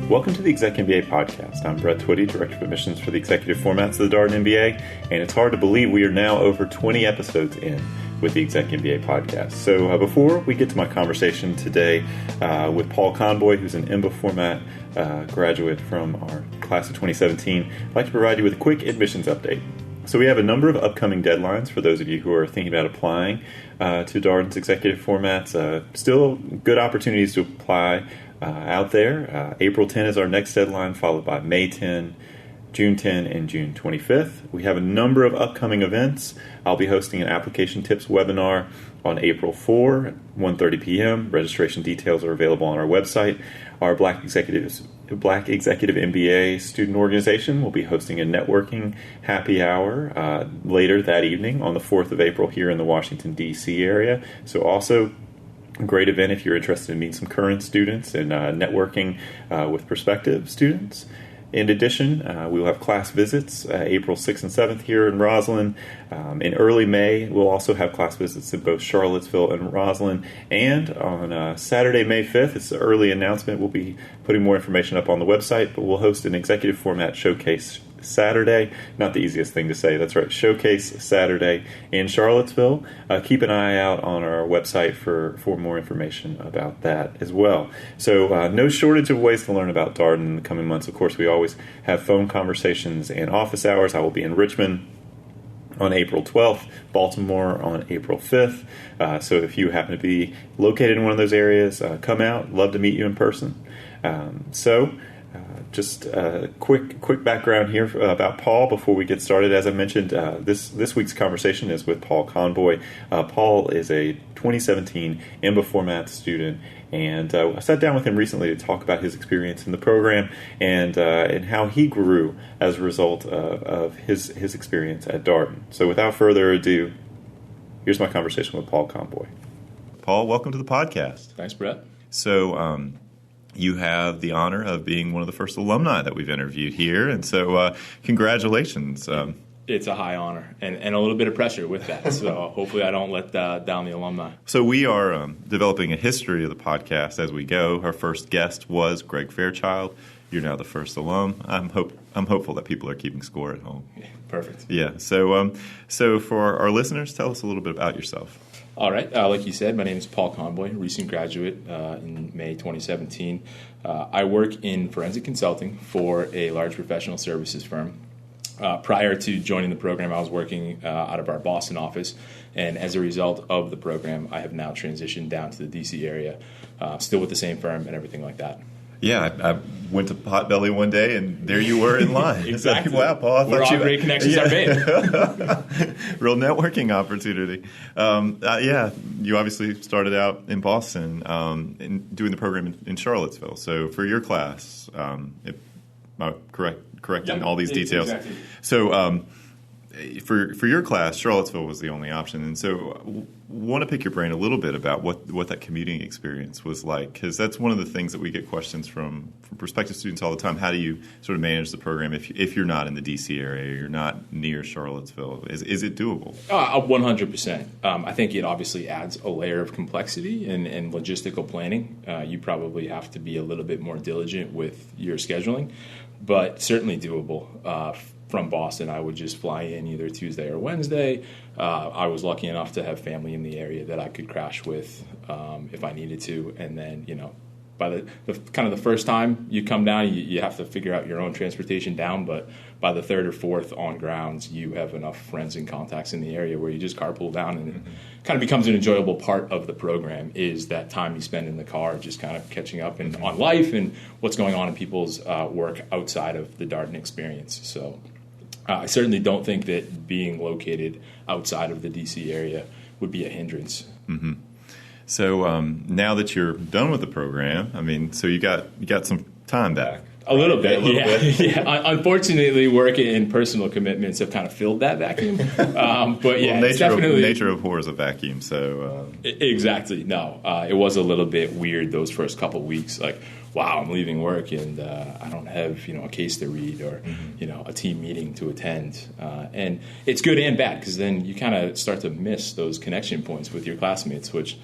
Welcome to the ExecMBA Podcast. I'm Brett Twitty, Director of Admissions for the Executive Formats of the Darden MBA, and it's hard to believe we are now over 20 episodes in with the ExecMBA Podcast. So before we get to my conversation today with Paul Conboy, who's an EMBA format graduate from our class of 2017, I'd like to provide you with a quick admissions update. So we have a number of upcoming deadlines for those of you who are thinking about applying to Darden's executive formats. Still good opportunities to apply out there. April 10 is our next deadline, followed by May 10, June 10, and June 25th. We have a number of upcoming events. I'll be hosting an application tips webinar on April 4 at 1:30 p.m. Registration details are available on our website. Our Black Executive MBA student organization will be hosting a networking happy hour later that evening on the 4th of April here in the Washington, D.C. area. So also a great event if you're interested in meeting some current students and networking with prospective students. In addition, we will have class visits April 6th and 7th here in Roslyn. In early May, we'll also have class visits in both Charlottesville and Roslyn. And on Saturday, May 5th, it's an early announcement. We'll be putting more information up on the website, but we'll host an executive format showcase Saturday. Not the easiest thing to say. That's right. Showcase Saturday in Charlottesville. Keep an eye out on our website for more information about that as well. So no shortage of ways to learn about Darden in the coming months. Of course, we always have phone conversations and office hours. I will be in Richmond on April 12th, Baltimore on April 5th. So if you happen to be located in one of those areas, come out. Love to meet you in person. Just a quick background here about Paul before we get started. As I mentioned, this week's conversation is with Paul Conboy. Paul is a 2017 EMBA format student, and I sat down with him recently to talk about his experience in the program and how he grew as a result of his experience at Darden. So without further ado, here's my conversation with Paul Conboy. Paul, welcome to the podcast. Thanks, Brett. So, you have the honor of being one of the first alumni that we've interviewed here, and so congratulations. It's a high honor and a little bit of pressure with that, so hopefully I don't let down the alumni. So we are developing a history of the podcast as we go. Our first guest was Greg Fairchild. You're now the first alum. I'm hopeful that people are keeping score at home. Yeah, perfect. Yeah, so for our listeners, tell us a little bit about yourself. All right. Like you said, my name is Paul Conboy, recent graduate in May 2017. I work in forensic consulting for a large professional services firm. Prior to joining the program, I was working out of our Boston office, and as a result of the program, I have now transitioned down to the D.C. area, still with the same firm and everything like that. Yeah, I went to Potbelly one day, and there you were in line. Exactly. Wow, Paul, I where all great connections are made. Real networking opportunity. You obviously started out in Boston and doing the program in Charlottesville. So for your class, if I'm correct in all these details. Exactly. So for your class, Charlottesville was the only option, and so want to pick your brain a little bit about what that commuting experience was like, because that's one of the things that we get questions from prospective students all the time. How do you sort of manage the program if you're not in the D.C. area, or you're not near Charlottesville? Is it doable? 100%. I think it obviously adds a layer of complexity and logistical planning. You probably have to be a little bit more diligent with your scheduling, but certainly doable. From Boston, I would just fly in either Tuesday or Wednesday. I was lucky enough to have family in the area that I could crash with if I needed to. And then, by the first time you come down, you have to figure out your own transportation down. But by the third or fourth on grounds, you have enough friends and contacts in the area where you just carpool down, and it kind of becomes an enjoyable part of the program is that time you spend in the car, just kind of catching up on life and what's going on in people's work outside of the Darden experience. So I certainly don't think that being located outside of the D.C. area would be a hindrance. Mm-hmm. So now that you're done with the program, so you got some time back. A little bit. Yeah. Unfortunately, work and personal commitments have kind of filled that vacuum. But yeah, nature abhors a vacuum. So exactly. No, it was a little bit weird those first couple of weeks. Like, wow, I'm leaving work and I don't have a case to read or a team meeting to attend. And it's good and bad because then you kind of start to miss those connection points with your classmates, which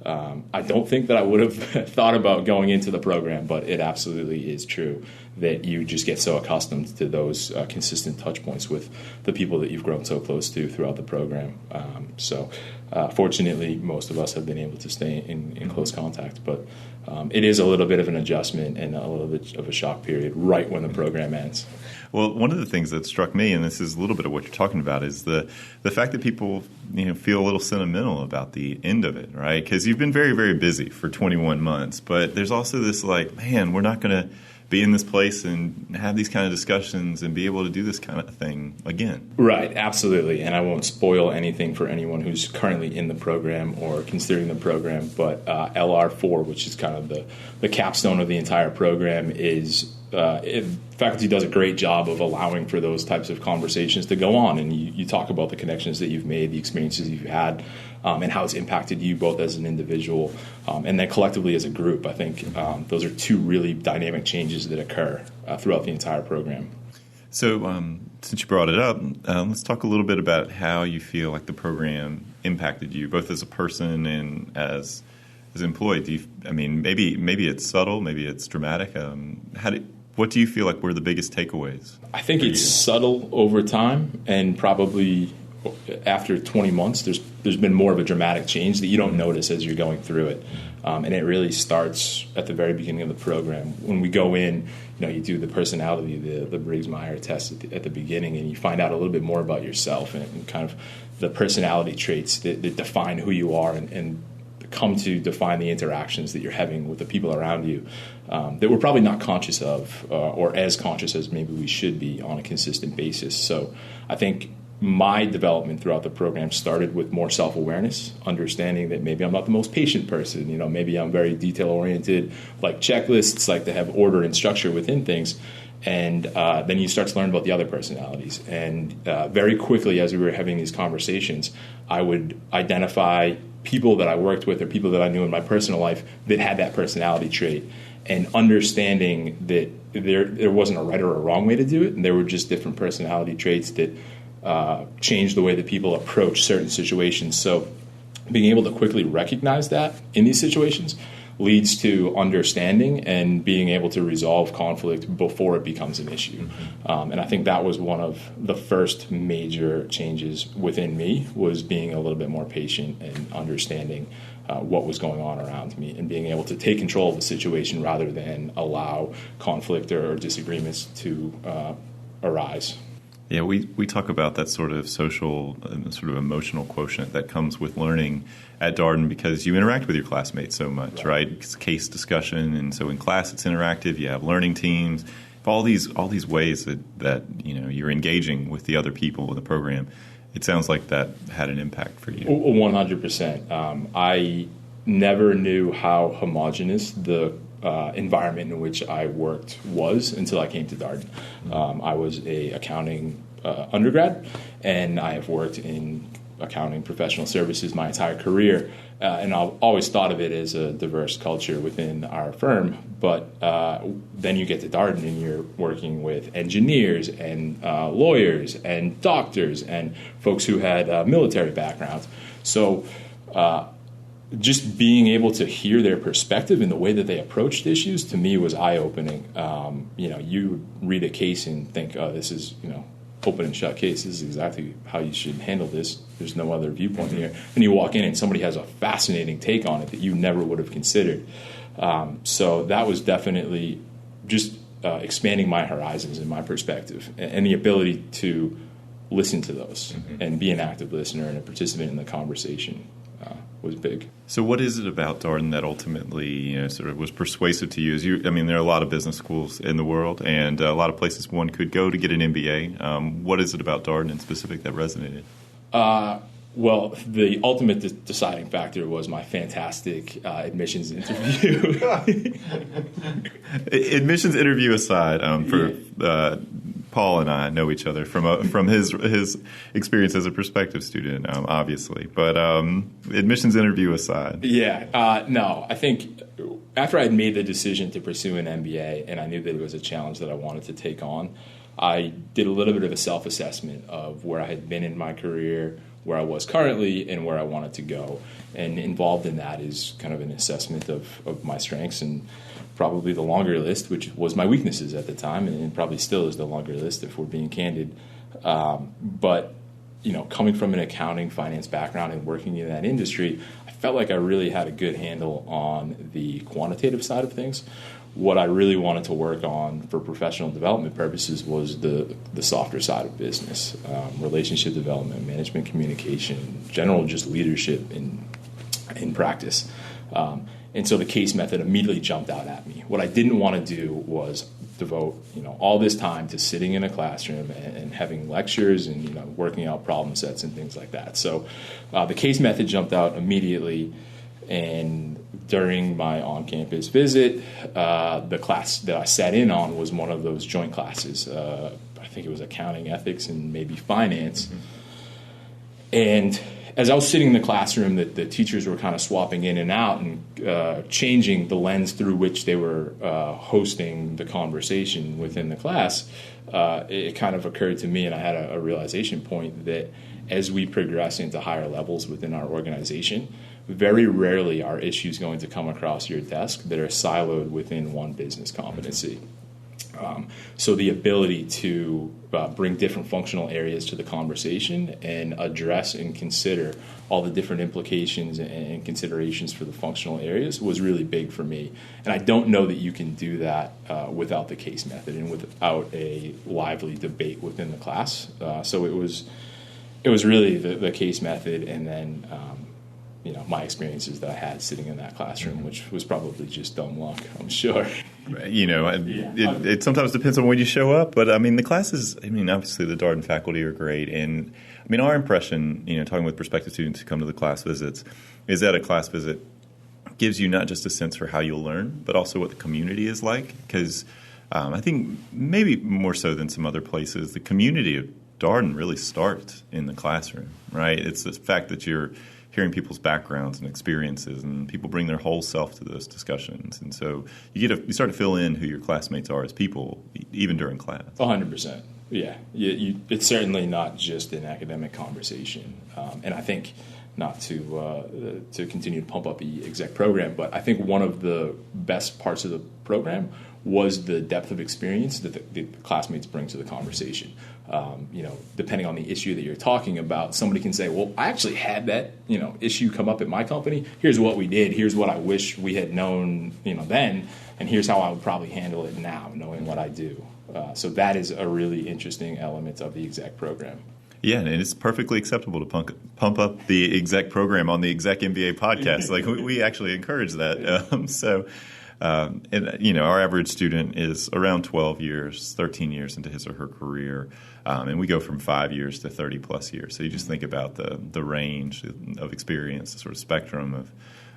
I don't think that I would have thought about going into the program, but it absolutely is true that you just get so accustomed to those consistent touch points with the people that you've grown so close to throughout the program. Fortunately, most of us have been able to stay in close contact, but it is a little bit of an adjustment and a little bit of a shock period right when the program ends. Well, one of the things that struck me, and this is a little bit of what you're talking about, is the fact that people feel a little sentimental about the end of it, right? Because you've been very, very busy for 21 months, but there's also this man, we're not going to be in this place and have these kind of discussions and be able to do this kind of thing again. Right, absolutely. And I won't spoil anything for anyone who's currently in the program or considering the program, but LR4, which is kind of the capstone of the entire program, is faculty does a great job of allowing for those types of conversations to go on. And you talk about the connections that you've made, the experiences you've had, and how it's impacted you both as an individual and then collectively as a group. I think those are two really dynamic changes that occur throughout the entire program. So since you brought it up, let's talk a little bit about how you feel like the program impacted you, both as a person and as an employee. Maybe it's subtle, maybe it's dramatic. What do you feel like were the biggest takeaways? I think it's subtle over time, and probably after 20 months, there's been more of a dramatic change that you don't notice as you're going through it. And it really starts at the very beginning of the program. When we go in, you do the personality, the Briggs-Meyer test at the beginning, and you find out a little bit more about yourself and kind of the personality traits that define who you are and come to define the interactions that you're having with the people around you that we're probably not conscious of or as conscious as maybe we should be on a consistent basis. So I think my development throughout the program started with more self-awareness, understanding that maybe I'm not the most patient person. Maybe I'm very detail-oriented, like checklists, like to have order and structure within things. And then you start to learn about the other personalities. And very quickly, as we were having these conversations, I would identify people that I worked with or people that I knew in my personal life that had that personality trait, and understanding that there wasn't a right or a wrong way to do it, and there were just different personality traits that changed the way that people approach certain situations. So being able to quickly recognize that in these situations leads to understanding and being able to resolve conflict before it becomes an issue. And I think that was one of the first major changes within me, was being a little bit more patient and understanding what was going on around me and being able to take control of the situation rather than allow conflict or disagreements to arise. Yeah, we talk about that sort of social, sort of emotional quotient that comes with learning at Darden because you interact with your classmates so much, right? It's case discussion, and so in class it's interactive. You have learning teams, all these ways that you're engaging with the other people in the program. It sounds like that had an impact for you. 100%. I never knew how homogenous the environment in which I worked was until I came to Darden. I was a accounting undergrad, and I have worked in accounting professional services my entire career, and I've always thought of it as a diverse culture within our firm. But then you get to Darden and you're working with engineers and lawyers and doctors and folks who had military backgrounds. So just being able to hear their perspective and the way that they approached issues, to me, was eye-opening. You read a case and think, oh, this is, open and shut case. This is exactly how you should handle this. There's no other viewpoint here. And you walk in and somebody has a fascinating take on it that you never would have considered. So that was definitely just expanding my horizons and my perspective and the ability to listen to those and be an active listener and a participant in the conversation. Was big. So what is it about Darden that ultimately sort of was persuasive to you? There are a lot of business schools in the world and a lot of places one could go to get an MBA. What is it about Darden in specific that resonated? Well, the ultimate deciding factor was my fantastic admissions interview. Admissions interview aside, Paul and I know each other from his experience as a prospective student, obviously. But admissions interview aside. Yeah. No, I think after I had made the decision to pursue an MBA and I knew that it was a challenge that I wanted to take on, I did a little bit of a self-assessment of where I had been in my career, where I was currently and where I wanted to go. And involved in that is kind of an assessment of my strengths and probably the longer list, which was my weaknesses at the time, and probably still is the longer list if we're being candid. But coming from an accounting, finance background and working in that industry, I felt like I really had a good handle on the quantitative side of things. What I really wanted to work on for professional development purposes was the softer side of business, relationship development, management communication, general just leadership in practice. And so the case method immediately jumped out at me. What I didn't want to do was devote all this time to sitting in a classroom and having lectures and working out problem sets and things like that. So the case method jumped out immediately. And during my on-campus visit, the class that I sat in on was one of those joint classes. I think it was accounting, ethics, and maybe finance. Mm-hmm. And as I was sitting in the classroom, the teachers were kind of swapping in and out and changing the lens through which they were hosting the conversation within the class. It kind of occurred to me, and I had a realization point that as we progress into higher levels within our organization, very rarely are issues going to come across your desk that are siloed within one business competency. So the ability to bring different functional areas to the conversation and address and consider all the different implications and considerations for the functional areas was really big for me. And I don't know that you can do that without the case method and without a lively debate within the class. So it was really the case method, and then my experiences that I had sitting in that classroom, which was probably just dumb luck, I'm sure. It sometimes depends on when you show up, but the classes, obviously the Darden faculty are great, and our impression, talking with prospective students who come to the class visits, is that a class visit gives you not just a sense for how you'll learn, but also what the community is like, because I think maybe more so than some other places, the community of Darden really starts in the classroom, right? It's the fact that you're hearing people's backgrounds and experiences, and people bring their whole self to those discussions. And so you start to fill in who your classmates are as people, even during class. 100%. Yeah. It's certainly not just an academic conversation. And I think, not to continue to pump up the exec program, but I think one of the best parts of the program was the depth of experience that the classmates bring to the conversation. Depending on the issue that you're talking about, somebody can say, well, I actually had that, issue come up at my company. Here's what we did. Here's what I wish we had known, then, and here's how I would probably handle it now, knowing what I do. So that is a really interesting element of the exec program. Yeah, and it's perfectly acceptable to pump up the exec program on the ExecMBA podcast. Like we actually encourage that. Our average student is around 12 years, 13 years into his or her career, and we go from 5 years to 30-plus years. So you just think about the range of experience, the sort of spectrum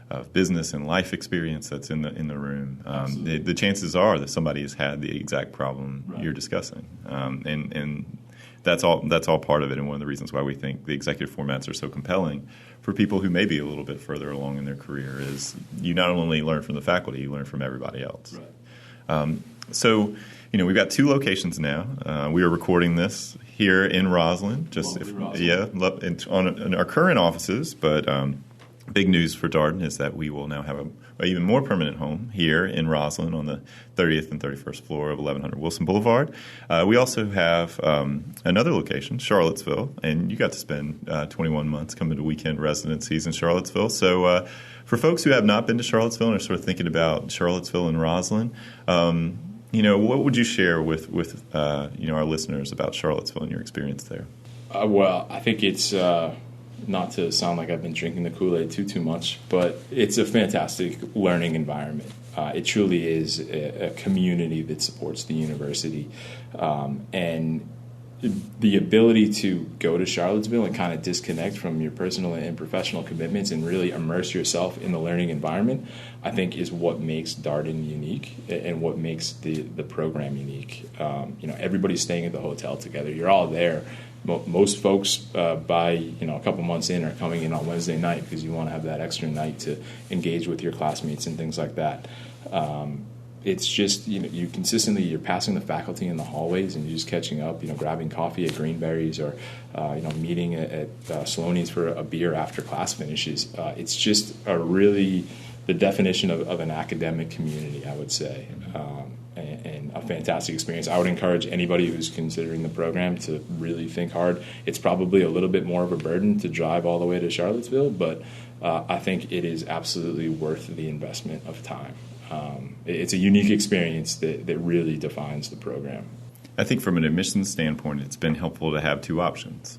of business and life experience that's in the room. The chances are that somebody has had the exact problem you're discussing, and that's all part of it, and one of the reasons why we think the executive formats are so compelling for people who may be a little bit further along in their career is you not only learn from the faculty, you learn from everybody else. Right. So we've got 2 locations now. We are recording this here in Roslyn, in our current offices, but big news for Darden is that we will now have an even more permanent home here in Roslyn on the 30th and 31st floor of 1100 Wilson Boulevard. We also have another location, Charlottesville, and you got to spend 21 months coming to weekend residencies in Charlottesville. So for folks who have not been to Charlottesville and are sort of thinking about Charlottesville and Roslyn, what would you share with our listeners about Charlottesville and your experience there? Well, I think it's not to sound like I've been drinking the Kool-Aid too much, but it's a fantastic learning environment. It truly is a community that supports the university. And the ability to go to Charlottesville and kind of disconnect from your personal and professional commitments and really immerse yourself in the learning environment, I think is what makes Darden unique and what makes the program unique. Everybody's staying at the hotel together. You're all there. Most folks by a couple months in are coming in on Wednesday night because you want to have that extra night to engage with your classmates and things like that. it's just, you consistently, you're passing the faculty in the hallways and you're just catching up, grabbing coffee at Greenberry's or, meeting at Sloaney's for a beer after class finishes. It's just the definition of an academic community, I would say, and a fantastic experience. I would encourage anybody who's considering the program to really think hard. It's probably a little bit more of a burden to drive all the way to Charlottesville, but I think it is absolutely worth the investment of time. It's a unique experience that really defines the program. I think from an admissions standpoint, it's been helpful to have two options.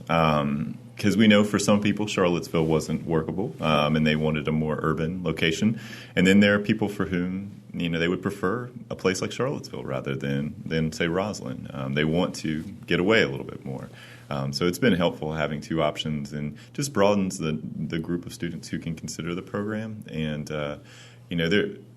Because we know for some people, Charlottesville wasn't workable, and they wanted a more urban location. And then there are people for whom, they would prefer a place like Charlottesville rather than say, Roslyn. They want to get away a little bit more. So it's been helpful having two options and just broadens the group of students who can consider the program. And,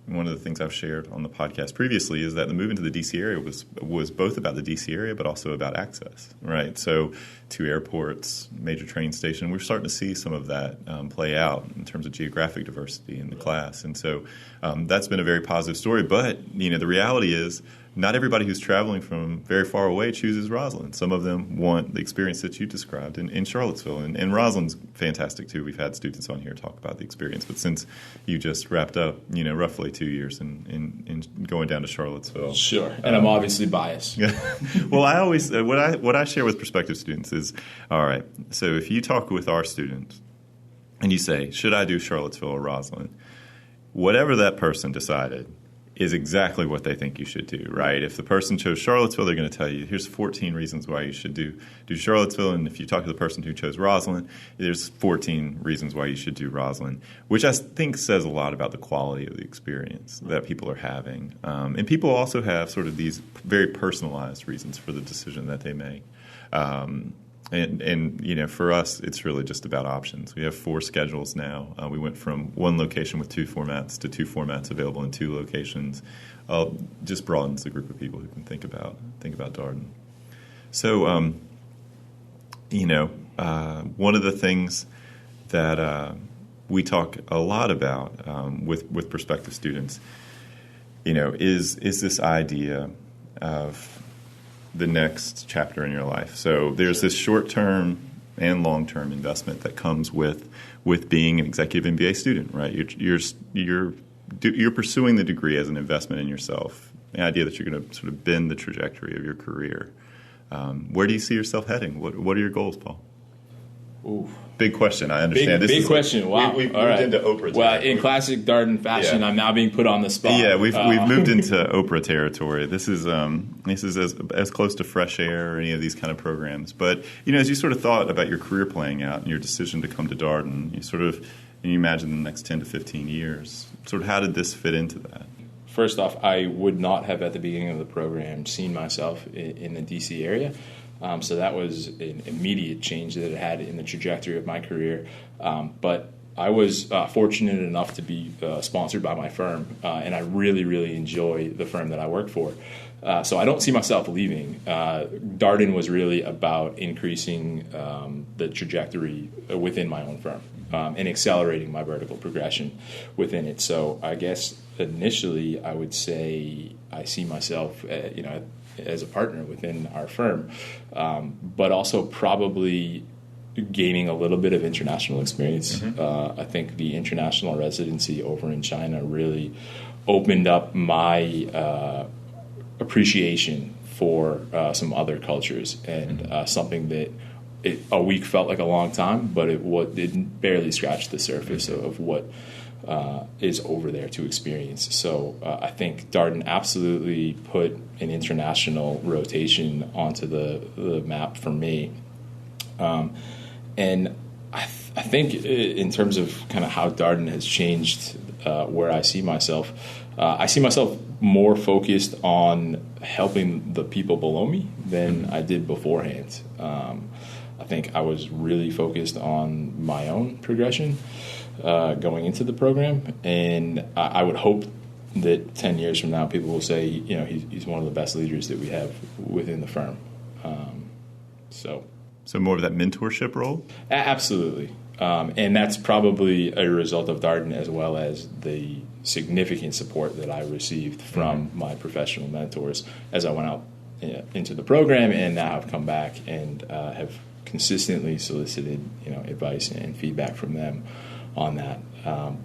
one of the things I've shared on the podcast previously is that the move into the D.C. area was both about the D.C. area but also about access, right? So to airports, major train station, we're starting to see some of that play out in terms of geographic diversity in the class. And so that's been a very positive story. But, the reality is not everybody who's traveling from very far away chooses Roslyn. Some of them want the experience that you described in Charlottesville. And Roslyn's fantastic, too. We've had students on here talk about the experience. But since you just wrapped up, roughly 2 years in going down to Charlottesville. Sure. And I'm obviously biased. Well, I always what I share with prospective students is, all right, so if you talk with our students and you say, should I do Charlottesville or Roslyn? Whatever that person decided is exactly what they think you should do, right? If the person chose Charlottesville, they're going to tell you, here's 14 reasons why you should do Charlottesville. And if you talk to the person who chose Roslyn, there's 14 reasons why you should do Roslyn, which I think says a lot about the quality of the experience that people are having. And people also have sort of these very personalized reasons for the decision that they make. And for us, it's really just about options. We have 4 schedules now. We went from one location with 2 formats to 2 formats available in 2 locations. Just broadens the group of people who can think about Darden. So, one of the things that we talk a lot about with prospective students, is this idea of the next chapter in your life. So there's this short-term and long-term investment that comes with being an executive MBA student, right? You're pursuing the degree as an investment in yourself. The idea that you're going to sort of bend the trajectory of your career. Where do you see yourself heading? What are your goals, Paul? Ooh. Big question. I understand. Big question. Wow. We've moved into Oprah territory. Well, in classic Darden fashion, I'm now being put on the spot. Yeah, we've moved into Oprah territory. This is as close to fresh air or any of these kind of programs. But as you sort of thought about your career playing out and your decision to come to Darden, you imagine the next 10 to 15 years. Sort of how did this fit into that? First off, I would not have at the beginning of the program seen myself in the D.C. area. So that was an immediate change that it had in the trajectory of my career. But I was fortunate enough to be sponsored by my firm, and I really, really enjoy the firm that I work for. So I don't see myself leaving. Darden was really about increasing the trajectory within my own firm and accelerating my vertical progression within it. So I guess initially I would say I see myself, as a partner within our firm, but also probably gaining a little bit of international experience. I think the international residency over in China really opened up my appreciation for some other cultures and something that a week felt like a long time, but it barely scratched the surface of what is over there to experience. So I think Darden absolutely put an international rotation onto the map for me. And I think in terms of kind of how Darden has changed where I see myself more focused on helping the people below me than I did beforehand. I think I was really focused on my own progression going into the program, and I would hope that 10 years from now people will say, he's one of the best leaders that we have within the firm. So more of that mentorship role? Absolutely. And that's probably a result of Darden as well as the significant support that I received from my professional mentors as I went out into the program, and now I've come back and have consistently solicited advice and feedback from them on that.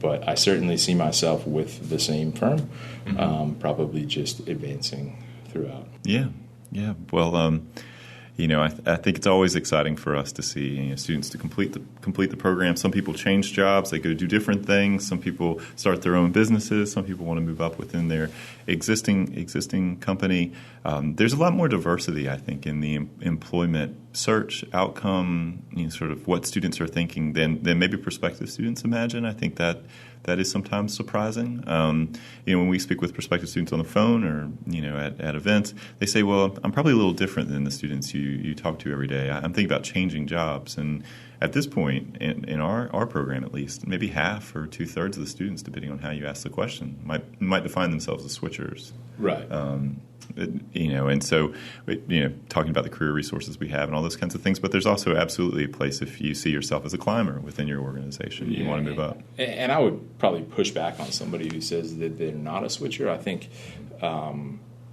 But I certainly see myself with the same firm, probably just advancing throughout. Yeah. Well, I think it's always exciting for us to see students to complete the program. Some people change jobs; they go do different things. Some people start their own businesses. Some people want to move up within their existing company. There's a lot more diversity, I think, in the employment search outcome. Sort of what students are thinking than maybe prospective students imagine. I think that is sometimes surprising. When we speak with prospective students on the phone or at events, they say, "Well, I'm probably a little different than the students you talk to every day. I'm thinking about changing jobs." And at this point in our program, at least, maybe half or 2/3 of the students, depending on how you ask the question, might define themselves as switchers. Right. And so, talking about the career resources we have and all those kinds of things, but there's also absolutely a place if you see yourself as a climber within your organization, you want to move up. And I would probably push back on somebody who says that they're not a switcher. I think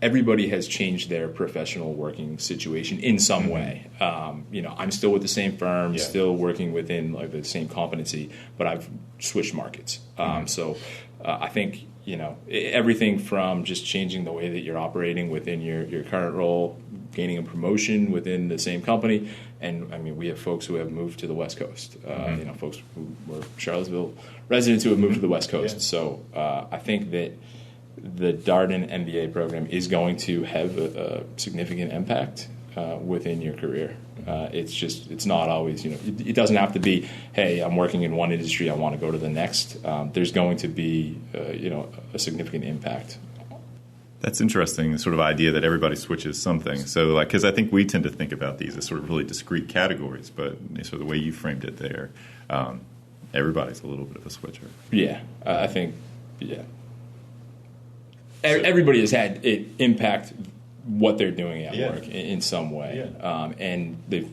everybody has changed their professional working situation in some way. I'm still with the same firm, still working within the same competency, but I've switched markets. So I think everything from just changing the way that you're operating within your current role, gaining a promotion within the same company, and we have folks who have moved to the West Coast. Folks who were Charlottesville residents who have moved to the West Coast. Yeah. So I think that the Darden MBA program is going to have a significant impact within your career. It's not always, it doesn't have to be, hey, I'm working in one industry, I want to go to the next. There's going to be, a significant impact. That's interesting, the sort of idea that everybody switches something. So, because I think we tend to think about these as sort of really discrete categories, but sort of the way you framed it there, everybody's a little bit of a switcher. Yeah, I think, yeah. Everybody has had it impact what they're doing at work in some way, and they've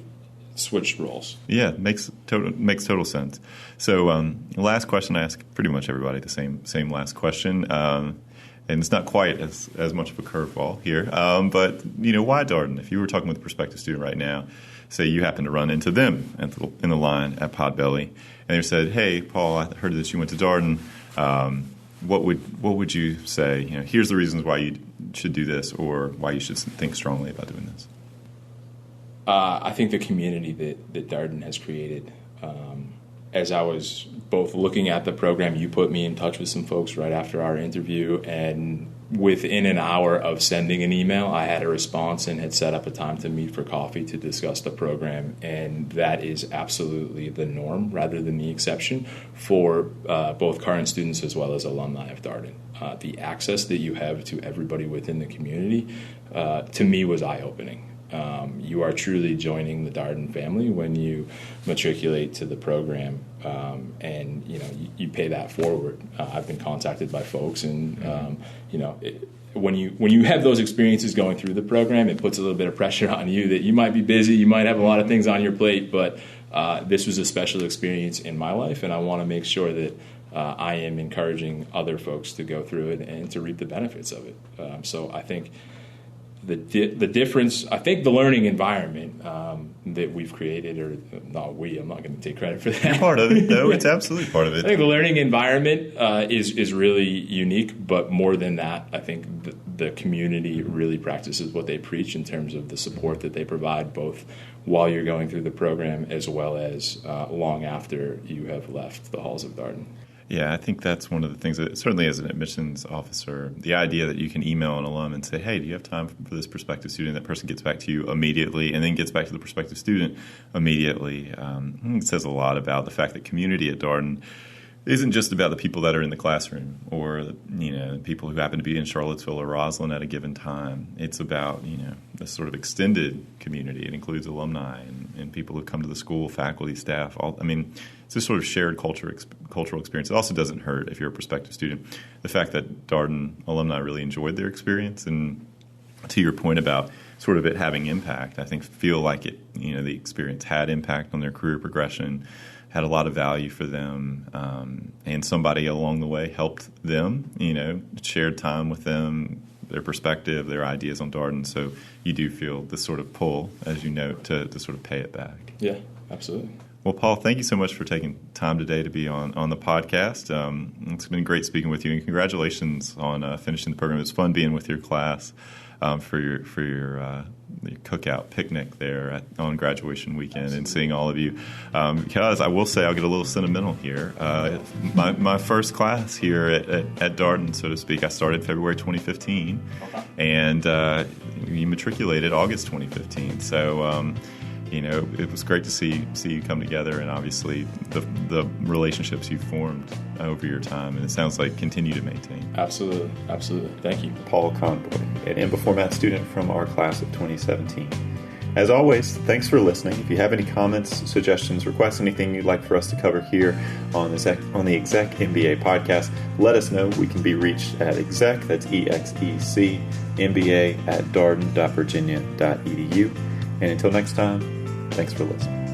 switched roles. Yeah, makes total sense. So, last question I ask pretty much everybody, the same last question, and it's not quite as much of a curveball here, but why Darden? If you were talking with a prospective student right now, say you happen to run into them in the line at Potbelly, and they said, "Hey, Paul, I heard that you went to Darden. What would you say? Here's the reasons why you should do this, or why you should think strongly about doing this." I think the community that Darden has created. As I was both looking at the program, you put me in touch with some folks right after our interview, and within an hour of sending an email, I had a response and had set up a time to meet for coffee to discuss the program, and that is absolutely the norm rather than the exception for both current students as well as alumni of Darden. The access that you have to everybody within the community, to me, was eye-opening. You are truly joining the Darden family when you matriculate to the program, and you pay that forward. I've been contacted by folks, and when you have those experiences going through the program, it puts a little bit of pressure on you that you might be busy, you might have a lot of things on your plate, but this was a special experience in my life, and I want to make sure that I am encouraging other folks to go through it and to reap the benefits of it. So I think the difference, I think the learning environment that we've created, or not we, I'm not going to take credit for that. You're part of it, though. It's absolutely part of it. I think the learning environment is really unique, but more than that, I think the community really practices what they preach in terms of the support that they provide, both while you're going through the program as well as long after you have left the halls of Darden. Yeah, I think that's one of the things that, certainly as an admissions officer, the idea that you can email an alum and say, hey, do you have time for this prospective student? That person gets back to you immediately and then gets back to the prospective student immediately. It says a lot about the fact that community at Darden isn't just about the people that are in the classroom or people who happen to be in Charlottesville or Roslyn at a given time. It's about this sort of extended community. It includes alumni and people who come to the school, faculty, staff. It's a sort of shared cultural experience. It also doesn't hurt if you're a prospective student. The fact that Darden alumni really enjoyed their experience, and to your point about sort of it having impact, I think feel like the experience had impact on their career progression. had a lot of value for them, and somebody along the way helped them, shared time with them, their perspective, their ideas on Darden. So you do feel this sort of pull, as you note, to sort of pay it back. Yeah, absolutely. Well, Paul, thank you so much for taking time today to be on the podcast. It's been great speaking with you, and congratulations on finishing the program. It was fun being with your class for your cookout picnic there on graduation weekend. Absolutely. And seeing all of you. Because I will say, I'll get a little sentimental here. My first class here at Darden, so to speak, I started February 2015, and you matriculated August 2015. So it was great to see you come together, and obviously the relationships you formed over your time, and it sounds like continue to maintain. Absolutely. Thank you. Paul Conboy, an EMBA format student from our class of 2017. As always, thanks for listening. If you have any comments, suggestions, requests, anything you'd like for us to cover here on the ExecMBA podcast, let us know. We can be reached at exec, that's EXEC, MBA at darden.virginia.edu. And until next time, thanks for listening.